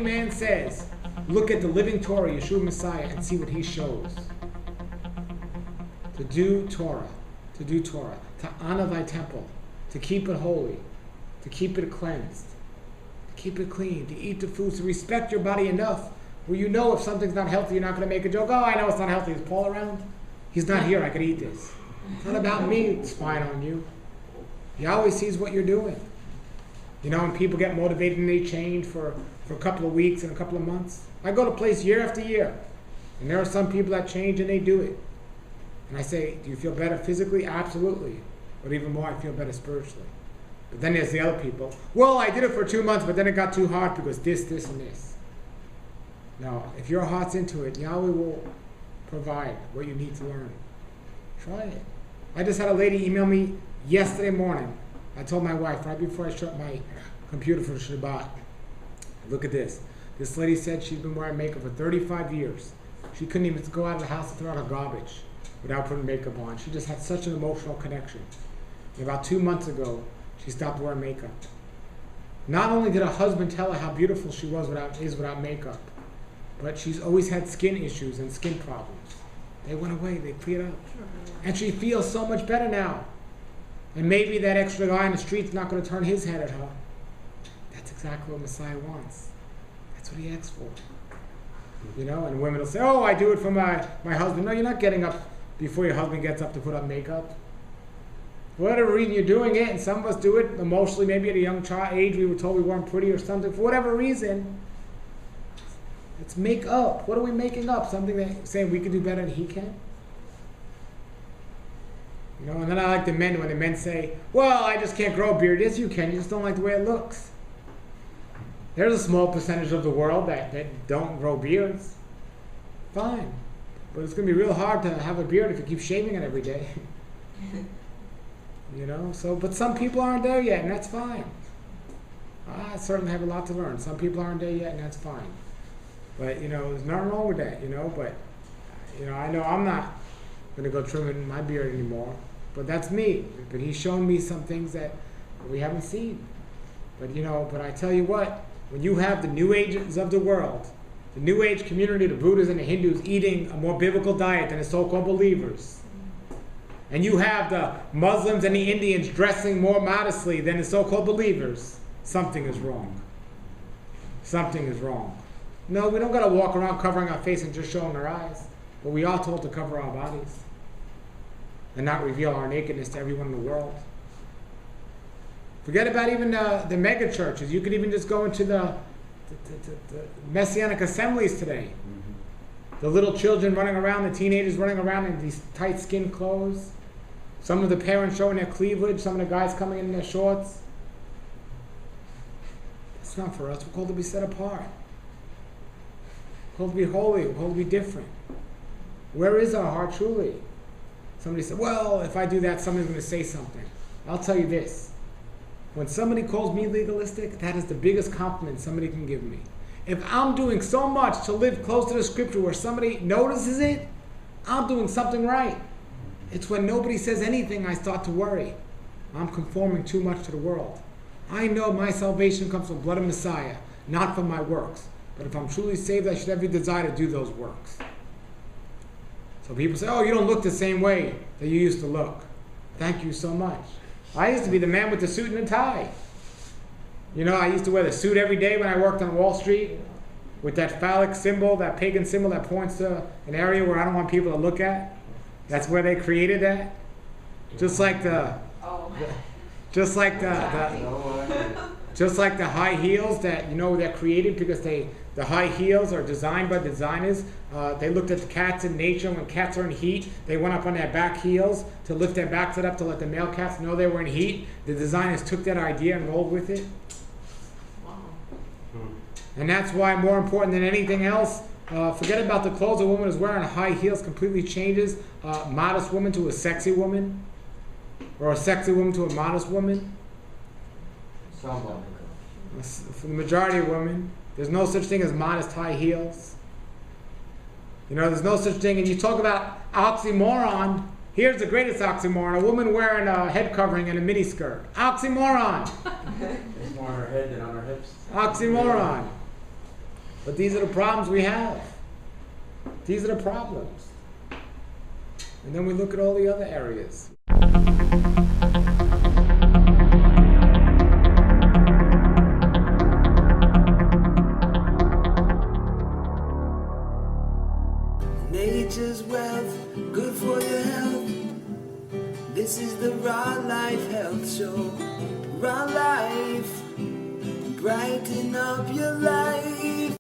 man says, look at the living Torah, Yeshua Messiah, and see what he shows. To do Torah, to honor thy temple, to keep it holy, to keep it cleansed, to keep it clean, to eat the foods, to respect your body enough where you know if something's not healthy, you're not going to make a joke. Oh, I know it's not healthy. Is Paul around? He's not here. I could eat this. It's not about me spying on you. Yahweh sees what you're doing. You know, when people get motivated and they change for a couple of weeks and a couple of months. I go to place year after year, and there are some people that change and they do it. And I say, do you feel better physically? Absolutely. But even more, I feel better spiritually. But then there's the other people. Well, I did it for 2 months, but then it got too hard because this, and this. No, if your heart's into it, Yahweh will provide what you need to learn. Try it. I just had a lady email me yesterday morning. I told my wife right before I shut my computer for Shabbat, look at this. This lady said she's been wearing makeup for 35 years. She couldn't even go out of the house to throw out her garbage without putting makeup on. She just had such an emotional connection. And about 2 months ago, she stopped wearing makeup. Not only did her husband tell her how beautiful she was without makeup, but she's always had skin issues and skin problems. They went away, they cleared up. And she feels so much better now. And maybe that extra guy in the street's not going to turn his head at her. That's exactly what Messiah wants. That's what he asks for. You know, and women will say, oh, I do it for my husband. No, you're not getting up before your husband gets up to put on makeup. For whatever reason, you're doing it, and some of us do it emotionally, maybe at a young child age, we were told we weren't pretty or something. For whatever reason, let's make up. What are we making up? Something that saying we can do better than he can? You know, and then I like the men when the men say, well, I just can't grow a beard. Yes, you can. You just don't like the way it looks. There's a small percentage of the world that don't grow beards. Fine. But it's going to be real hard to have a beard if you keep shaving it every day. You know, so, but some people aren't there yet, and that's fine. I certainly have a lot to learn. Some people aren't there yet, and that's fine. But, you know, there's nothing wrong with that, you know, but, you know, I know I'm not going to go trimming my beard anymore, but that's me. But he's shown me some things that we haven't seen. But, you know, but I tell you what, when you have the New Ages of the world, the New Age community, the Buddhists and the Hindus eating a more biblical diet than the so-called believers, and you have the Muslims and the Indians dressing more modestly than the so-called believers, something is wrong. Something is wrong. No, we don't got to walk around covering our face and just showing our eyes, but we are told to cover our bodies and not reveal our nakedness to everyone in the world. Forget about even the mega churches. You could even just go into the Messianic assemblies today. The little children running around, the teenagers running around in these tight skin clothes. Some of the parents showing their cleavage, some of the guys coming in their shorts. That's not for us. We're called to be set apart. We're called to be holy. We're called to be different. Where is our heart truly? Somebody said, well, if I do that, somebody's going to say something. I'll tell you this. When somebody calls me legalistic, that is the biggest compliment somebody can give me. If I'm doing so much to live close to the scripture where somebody notices it, I'm doing something right. It's when nobody says anything I start to worry. I'm conforming too much to the world. I know my salvation comes from the blood of Messiah, not from my works. But if I'm truly saved, I should have the desire to do those works. So people say, oh, you don't look the same way that you used to look. Thank you so much. I used to be the man with the suit and the tie. You know, I used to wear the suit every day when I worked on Wall Street with that phallic symbol, that pagan symbol that points to an area where I don't want people to look at. That's where they created that. Just like the high heels that, you know, they're created because the high heels are designed by designers. They looked at the cats in nature. When cats are in heat, they went up on their back heels to lift their backs up to let the male cats know they were in heat. The designers took that idea and rolled with it. And that's why, more important than anything else, forget about the clothes a woman is wearing. High heels completely changes a modest woman to a sexy woman, or a sexy woman to a modest woman. Someone. For the majority of women, there's no such thing as modest high heels. You know, there's no such thing. And you talk about oxymoron. Here's the greatest oxymoron: a woman wearing a head covering and a miniskirt. Oxymoron. It's more on her head than on her hips. Oxymoron. But these are the problems we have. These are the problems. And then we look at all the other areas. Nature's wealth, good for your health. This is the Raw Life Health Show. Raw Life, brighten up your life.